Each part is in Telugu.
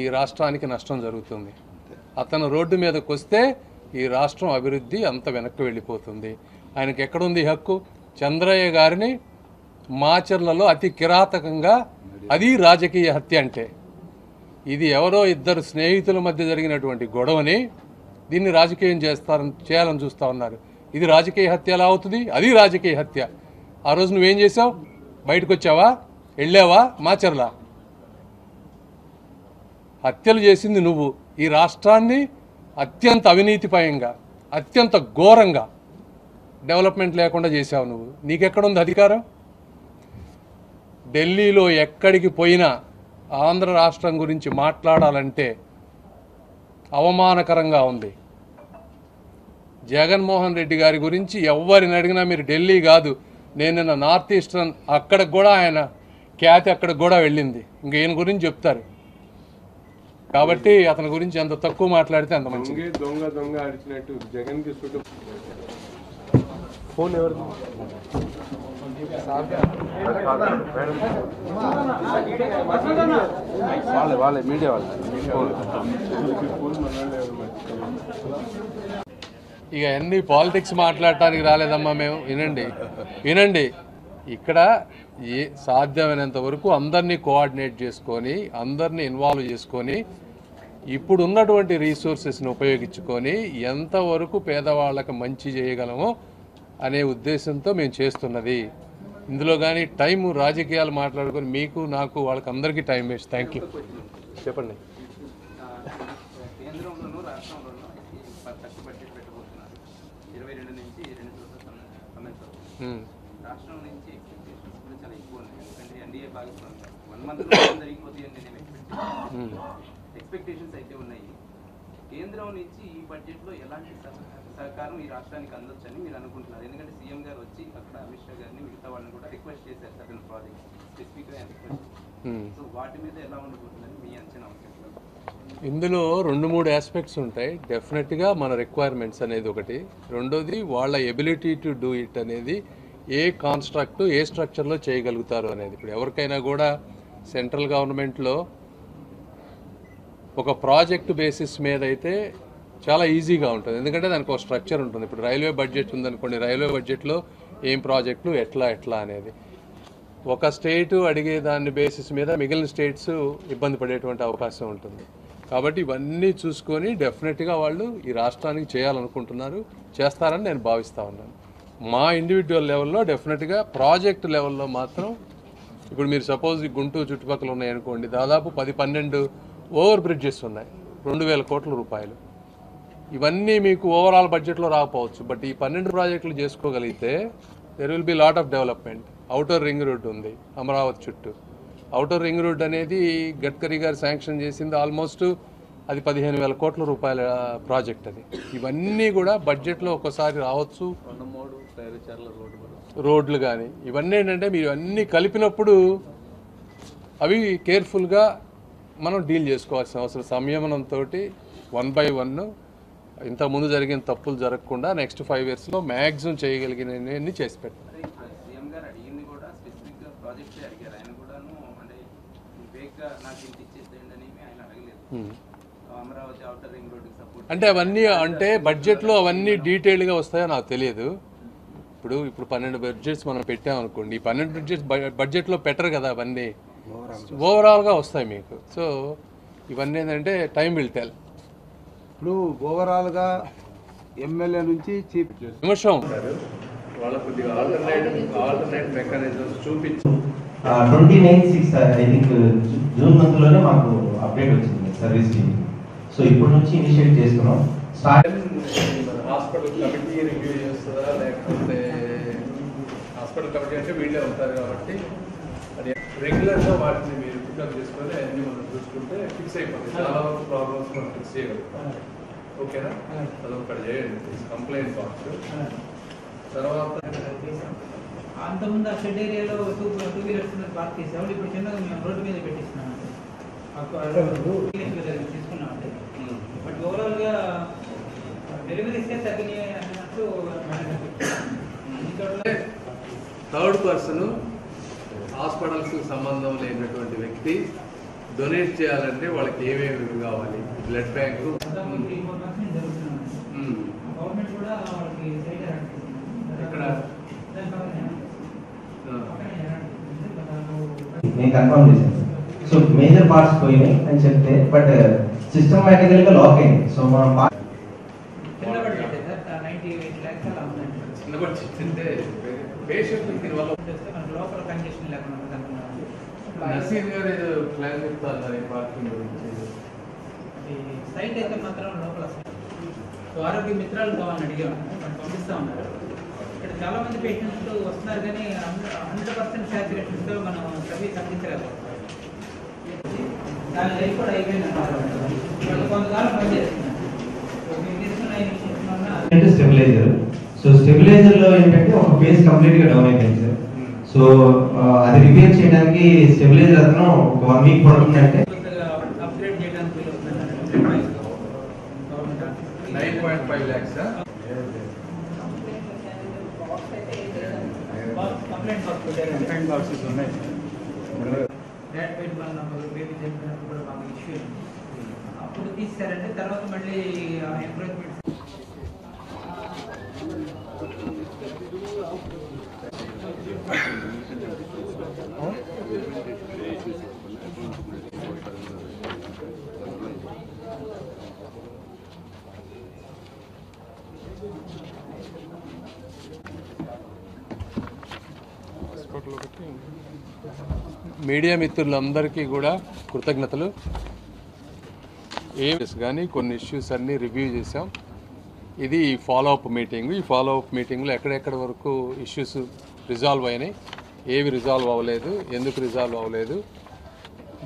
ఈ రాష్ట్రానికి నష్టం జరుగుతుంది. అతను రోడ్డు మీదకి వస్తే ఈ రాష్ట్రం అభివృద్ధి అంత వెనక్కి వెళ్ళిపోతుంది. ఆయనకి ఎక్కడుంది హక్కు? చంద్రయ్య గారిని మాచర్లలో అతి కిరాతకంగా, అది రాజకీయ హత్య అంటే, ఇది ఎవరో ఇద్దరు స్నేహితుల మధ్య జరిగినటువంటి గొడవని దీన్ని రాజకీయం చేయాలని చూస్తూ ఉన్నారు. ఇది రాజకీయ హత్య ఎలా అవుతుంది? అది రాజకీయ హత్య. ఆ రోజు నువ్వేం చేసావు? బయటకు వచ్చావా? వెళ్ళావా మాచర్ల? హత్యలు చేసింది నువ్వు. ఈ రాష్ట్రాన్ని అత్యంత అవినీతిపయంగా, అత్యంత ఘోరంగా డెవలప్మెంట్ లేకుండా చేశావు నువ్వు. నీకెక్కడుంది అధికారం? ఢిల్లీలో ఎక్కడికి పోయినా ఆంధ్ర రాష్ట్రం గురించి మాట్లాడాలంటే అవమానకరంగా ఉంది. జగన్మోహన్ రెడ్డి గారి గురించి ఎవరిని అడిగినా మీరు ఢిల్లీ కాదు, నేను నిన్న నార్త్ ఈస్టర్న్ అక్కడికి కూడా ఆయన ఖ్యాతి అక్కడికి కూడా వెళ్ళింది. ఇంక ఈయన గురించి చెప్తారు. కాబట్టి అతని గురించి ఎంత తక్కువ మాట్లాడితే అంత మంచిది. దొంగ దొంగ అడిచినట్టు జగన్ కి ఫోన్ ఎవరు? వాళ్ళే మీడియా వాళ్ళు. ఇక అన్ని పాలిటిక్స్ మాట్లాడటానికి రాలేదమ్మా మేము. వినండి, ఇక్కడ సాధ్యమైనంత వరకు అందరినీ కోఆర్డినేట్ చేసుకొని, అందరినీ ఇన్వాల్వ్ చేసుకొని, ఇప్పుడు ఉన్నటువంటి రీసోర్సెస్ని ఉపయోగించుకొని ఎంతవరకు పేదవాళ్ళకి మంచి చేయగలమో అనే ఉద్దేశంతో మేము చేస్తున్నది. ఇందులో కానీ టైము రాజకీయాలు మాట్లాడుకొని మీకు నాకు వాళ్ళకి అందరికీ టైం వేస్ట్. Thank you. చెప్పండి. రాష్ట్రం నుంచి చాలా ఎక్కువ ఉన్నాయి. ఎందుకంటే ఎన్డీఏ భాగస్వామ్యం 1 month జరిగిపోతాయి అని నేను ఎక్స్పెక్టేషన్స్ అయితే ఉన్నాయి. కేంద్రం నుంచి ఈ బడ్జెట్లో ఎలాంటి సహకారం ఈ రాష్ట్రానికి అందొచ్చని మీరు అనుకుంటున్నారు? ఎందుకంటే సీఎం గారు వచ్చి అక్కడ అమిత్ షా గారిని మిగతా వాళ్ళని కూడా రిక్వెస్ట్ చేశారు సర్టన్ ప్రాజెక్ట్స్ స్పెసిఫిక్గా రిక్వెస్ట్. సో వాటి మీద ఎలా ఉండబోతుందని మీ అంచనా? ఇందులో 2-3 ఆస్పెక్ట్స్ ఉంటాయి. డెఫినెట్గా మన రిక్వైర్మెంట్స్ అనేది ఒకటి, రెండోది వాళ్ళ ఎబిలిటీ టు డూ ఇట్ అనేది, ఏ కాన్స్ట్రక్ట్ ఏ స్ట్రక్చర్లో చేయగలుగుతారు అనేది. ఇప్పుడు ఎవరికైనా కూడా సెంట్రల్ గవర్నమెంట్లో ఒక ప్రాజెక్ట్ బేసిస్ మీద అయితే చాలా ఈజీగా ఉంటుంది, ఎందుకంటే దానికి ఒక స్ట్రక్చర్ ఉంటుంది. ఇప్పుడు రైల్వే బడ్జెట్ ఉందనుకోండి, రైల్వే బడ్జెట్లో ఏం ప్రాజెక్టులు ఎట్లా అనేది ఒక స్టేటు అడిగే దాని బేసిస్ మీద మిగిలిన స్టేట్స్ ఇబ్బంది పడేటువంటి అవకాశం ఉంటుంది. కాబట్టి ఇవన్నీ చూసుకొని డెఫినెట్గా వాళ్ళు ఈ రాష్ట్రానికి చేయాలనుకుంటున్నారు, చేస్తారని నేను భావిస్తూ ఉన్నాను. మా ఇండివిజువల్ లెవెల్లో డెఫినెట్గా ప్రాజెక్ట్ లెవెల్లో మాత్రం ఇప్పుడు మీరు సపోజ్ గుంటూరు చుట్టుపక్కల ఉన్నాయనుకోండి, దాదాపు 10-12 ఓవర్ బ్రిడ్జెస్ ఉన్నాయి, 2000 కోట్ల రూపాయలు. ఇవన్నీ మీకు ఓవరాల్ బడ్జెట్లో రాకపోవచ్చు, బట్ ఈ 12 ప్రాజెక్టులు చేసుకోగలిగితే there will be lot of development. Outer ring road ఉంది అమరావతి చుట్టూ. ఔటర్ రింగ్ రోడ్ అనేది గడ్కరీ గారు శాంక్షన్ చేసింది, ఆల్మోస్ట్ అది 15,000 కోట్ల రూపాయల ప్రాజెక్ట్ అది. ఇవన్నీ కూడా బడ్జెట్లో ఒక్కసారి రావచ్చు. రోడ్లు కానీ ఇవన్నీ ఏంటంటే మీరు అన్నీ కలిపినప్పుడు అవి కేర్ఫుల్గా మనం డీల్ చేసుకోవాల్సిన అవసరం. సంయమనంతో 1 by 1 ఇంతకుముందు జరిగిన తప్పులు జరగకుండా నెక్స్ట్ 5 yearsలో మ్యాక్సిమం చేయగలిగినవన్నీ చేసి పెట్టాలి. అంటే అవన్నీ అంటే బడ్జెట్లో అవన్నీ డీటెయిల్గా వస్తాయో నాకు తెలియదు. ఇప్పుడు 12 బడ్జెట్స్ మనం పెట్టామనుకోండి, ఈ 12 బడ్జెట్స్ బడ్జెట్లో పెట్టరు కదా, అవన్నీ ఓవరాల్గా వస్తాయి మీకు. సో ఇవన్నీ ఏంటంటే టైం విల్ టెల్. ఇప్పుడు ఓవరాల్గా ఎమ్మెల్యే నుంచి చీఫ్ నిమిషం వాళ్ళ కొద్దిగా ఆల్టర్నేట్ మెకానిజమ్స్ చూపించి 29/6 ఐ థింక్ జూన్ మంత్లోనే మాకు అప్డేట్ వచ్చింది సర్వీస్ టీమ్. సో ఇప్పటి నుంచి ఇనిషియేట్ చేస్తున్నాం. హాస్పిటల్ కమిటీ రివ్యూ చేస్తుందా, లేకపోతే హాస్పిటల్ కమిటీ అంటే వీళ్ళే ఉంటారు కాబట్టి అది రెగ్యులర్గా వాటిని మీరు పికప్ చేసుకొని అన్ని మనం చూసుకుంటే ఫిక్స్ అయిపోతుంది. చాలా వరకు ప్రాబ్లమ్స్ మనం ఫిక్స్ చేయగలుగుతాం. ఓకేనా? అదొకటి చేయండి, కంప్లైంట్ బాక్స్. తర్వాత అంతకుముందు ఆ షెడ్ ఏరియాలో 2 wheelers పార్క్ చేసాము, ఇప్పుడు చిన్నగా మేము రోడ్డు మీద పెట్టిస్తున్నాం తీసుకున్నామండి. బట్ ఓవరాల్గా డెలివరీసే తగ్గినాయి అన్నట్టు. థర్డ్ పర్సన్ హాస్పిటల్స్కి సంబంధం లేనటువంటి వ్యక్తి డొనేట్ చేయాలంటే వాళ్ళకి ఏమేమి కావాలి బ్లడ్ బ్యాంకు దాదాపు 3-4% జరుగుతున్నాయి. గవర్నమెంట్ కూడా వాళ్ళకి సైడ్ అలాట్ చేసింది. ఇక్కడ దాని పక్కనే అలాట్ చేసింది. దాదాపు నేను కన్ఫర్మ్ చేశాను. సో మేజర్ పార్ట్స్ పోయినాయి అని చెప్తే బట్ సిస్టమేటికల్ గా లాక్ అయింది. సో మనం చిన్న బడ్జెట్ సార్ 98 lakhs అలా ఉందండి. చిన్న బడ్జెట్ అంటే పేషెంట్ దీనివల్ల చేస్తే మనకు లోపల కంజెషన్ లేకుండా ఉంటుంది. నసీర్ గారు ఏదో ప్లాన్ చెప్తారు ఈ పార్కింగ్ గురించి. అది సైట్ అయితే మాత్రం లోపల సో ఆరోగ్య మిత్రాలు కావాలని అడిగాము, వాళ్ళు పంపిస్తా ఉన్నారు. ఇక్కడ చాలా మంది పేషెంట్స్ వస్తున్నారు కానీ 100% సాచురేషన్తో మనం సర్వీస్ అందించలేదు. దాని లైఫ్ కూడా అయిపోయింది అన్నారు. వాళ్ళు కొంతకాలం పనిచేస్తున్నారు. సో మేము తీసుకున్న ఇనిషియేటివ్ వల్ల స్టెబిలైజర్. సో స్టెబిలైజర్ లో ఏంటంటే ఒక ఫేజ్ కంప్లీట్ గా డౌన్ అయిపోయింది సార్. సో అది రిపేర్ చేయడానికి స్టెబిలైజర్ అతను ఒక 1 వీక్ పడుతుందంటే అప్గ్రేడ్ చేయడానికి వీలు అవుతుందండి. Government office 9.5 lakhs. Complaint box పెట్టారు. కంప్లైంట్ బాక్సెస్ ఉన్నాయి. డాడ్ వెయిట్ వల్ల బేబీ చనిపోయినప్పుడు కూడా మాకు ఇష్యూ అప్పుడు తీసారంటే తర్వాత మళ్ళీ ఎంకరేజ్మెంట్ మీడియా మిత్రులందరికీ కూడా కృతజ్ఞతలు. కానీ కొన్ని ఇష్యూస్ అన్నీ రివ్యూ చేసాం. ఇది ఫాలోఅప్ మీటింగ్. ఈ ఫాలోఅప్ మీటింగ్లో ఎక్కడెక్కడ వరకు ఇష్యూస్ రిజాల్వ్ అయినాయి, ఏవి రిజాల్వ్ అవ్వలేదు, ఎందుకు రిజాల్వ్ అవ్వలేదు,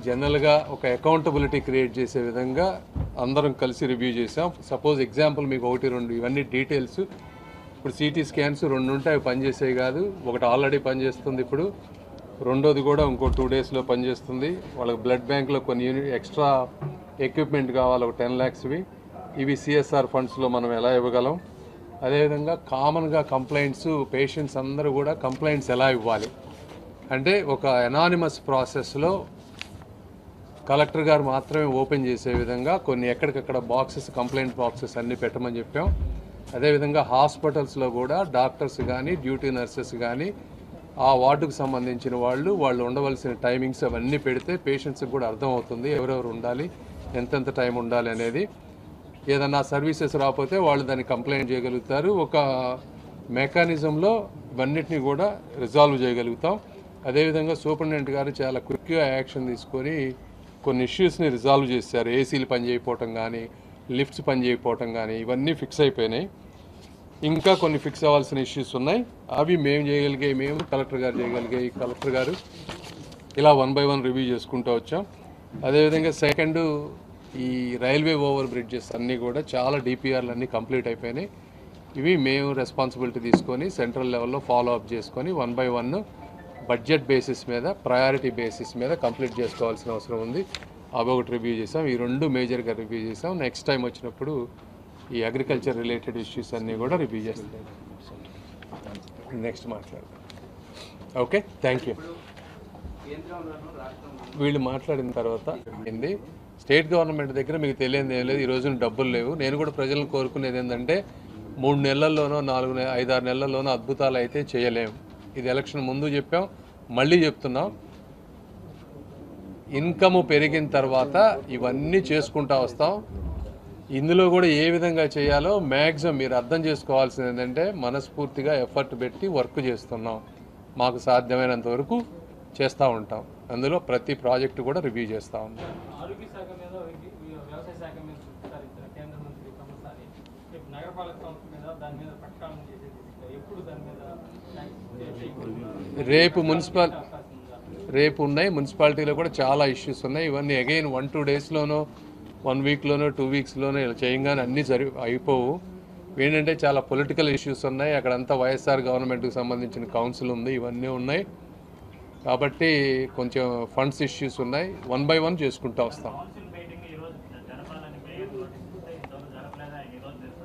జనరల్గా ఒక అకౌంటబిలిటీ క్రియేట్ చేసే విధంగా అందరం కలిసి రివ్యూ చేసాం. సపోజ్ ఎగ్జాంపుల్ మీకు 1-2 ఇవన్నీ డీటెయిల్స్. ఇప్పుడు సిటీ స్కాన్స్ 2 ఉంటాయి, అవి పనిచేసేవి కాదు. ఒకటి ఆల్రెడీ పనిచేస్తుంది, ఇప్పుడు రెండోది కూడా ఇంకో 2 daysలో పనిచేస్తుంది. వాళ్ళకి బ్లడ్ బ్యాంక్లో కొన్ని ఎక్స్ట్రా ఎక్విప్మెంట్ కావాలి, ఒక 10 lakhsవి. ఇవి సిఎస్ఆర్ ఫండ్స్లో మనం ఎలా ఇవ్వగలం. అదేవిధంగా కామన్గా కంప్లైంట్స్, పేషెంట్స్ అందరూ కూడా కంప్లైంట్స్ ఎలా ఇవ్వాలి అంటే ఒక అనానిమస్ ప్రాసెస్లో కలెక్టర్ గారు మాత్రమే ఓపెన్ చేసే విధంగా కొన్ని ఎక్కడికక్కడ బాక్సెస్, కంప్లైంట్ బాక్సెస్ అన్నీ పెట్టమని చెప్పాం. అదేవిధంగా హాస్పిటల్స్లో కూడా డాక్టర్స్ కానీ, డ్యూటీ నర్సెస్ కానీ, ఆ వార్డుకు సంబంధించిన వాళ్ళు ఉండవలసిన టైమింగ్స్ అవన్నీ పెడితే పేషెంట్స్కి కూడా అర్థమవుతుంది ఎవరెవరు ఉండాలి, ఎంతెంత టైం ఉండాలి అనేది. ఏదన్నా సర్వీసెస్ రాకపోతే వాళ్ళు దాన్ని కంప్లైంట్ చేయగలుగుతారు. ఒక మెకానిజంలో ఇవన్నిటిని కూడా రిజాల్వ్ చేయగలుగుతాం. అదేవిధంగా సూపరింటెండెంట్ గారు చాలా క్విక్గా యాక్షన్ తీసుకొని కొన్ని ఇష్యూస్ని రిజాల్వ్ చేశారు. ఏసీలు పనిచేయకపోవటం కానీ, లిఫ్ట్స్ పనిచేయకపోవటం కానీ ఇవన్నీ ఫిక్స్ అయిపోయినాయి. ఇంకా కొన్ని ఫిక్స్ అవ్వాల్సిన ఇష్యూస్ ఉన్నాయి. అవి మేము చేయగలిగే, మేము కలెక్టర్ గారు చేయగలిగే, కలెక్టర్ గారు ఇలా 1 by 1 రివ్యూ చేసుకుంటూ వచ్చాం. అదేవిధంగా సెకండ్, ఈ రైల్వే ఓవర్ బ్రిడ్జెస్ అన్నీ కూడా చాలా డిపిఆర్లు అన్నీ కంప్లీట్ అయిపోయినాయి. ఇవి మేము రెస్పాన్సిబిలిటీ తీసుకొని సెంట్రల్ లెవెల్లో ఫాలో అప్ చేసుకొని 1 by 1 బడ్జెట్ బేసిస్ మీద, ప్రయారిటీ బేసిస్ మీద కంప్లీట్ చేసుకోవాల్సిన అవసరం ఉంది. అవి ఒకటి రివ్యూ చేసాం. ఈ 2 మేజర్గా రివ్యూ చేసాం. నెక్స్ట్ టైం వచ్చినప్పుడు ఈ అగ్రికల్చర్ రిలేటెడ్ ఇష్యూస్ అన్నీ కూడా రివ్యూ చేస్తాం. నెక్స్ట్ మాట్లాడదాం. Okay, thank you. కేంద్రంలోనూ రాష్ట్రంలోనూ వీళ్ళు మాట్లాడిన తర్వాత ఏంది, స్టేట్ గవర్నమెంట్ దగ్గర మీకు తెలియదు ఏం లేదు, ఈ రోజున డబ్బులు లేవు. నేను కూడా ప్రజలను కోరుకునేది ఏంటంటే 3 నెలల్లోనో 5-6 నెలల్లోనో అద్భుతాలు అయితే చేయలేము. ఇది ఎలక్షన్ ముందు చెప్పాం, మళ్ళీ చెప్తున్నాం. ఇన్కమ్ పెరిగిన తర్వాత ఇవన్నీ చేసుకుంటూ వస్తాం. ఇందులో కూడా ఏ విధంగా చేయాలో మ్యాక్సిమం మీరు అర్థం చేసుకోవాల్సింది ఏంటంటే మనస్ఫూర్తిగా ఎఫర్ట్ పెట్టి వర్క్ చేస్తున్నాం. మాకు సాధ్యమైనంత వరకు చేస్తూ ఉంటాం. అందులో ప్రతి ప్రాజెక్టు కూడా రివ్యూ చేస్తూ ఉంటాం. ఆరోగ్య శాఖ మీద, వ్యవసాయ శాఖ మీద ఇద్దరు కేంద్ర మంత్రి కమసారి రేపు నగరపాలక సంస్థ మీద దాని మీద ప్రక్షాళన చేసేది ఎప్పుడు దాని మీద రేపు ఉన్నాయి. మున్సిపాలిటీలో కూడా చాలా ఇష్యూస్ ఉన్నాయి. ఇవన్నీ అగైన్ 1-2 daysలోనో 1 weekలోనో 2 weeksలోనో ఇలా చేయగానే అన్నీ అయిపోవు. ఏంటంటే చాలా పొలిటికల్ ఇష్యూస్ ఉన్నాయి. అక్కడంతా వైఎస్ఆర్ గవర్నమెంట్కి సంబంధించిన కౌన్సిల్ ఉంది, ఇవన్నీ ఉన్నాయి. కాబట్టి కొంచెం ఫండ్స్ ఇష్యూస్ ఉన్నాయి. 1 by 1 చేసుకుంటూ వస్తాం.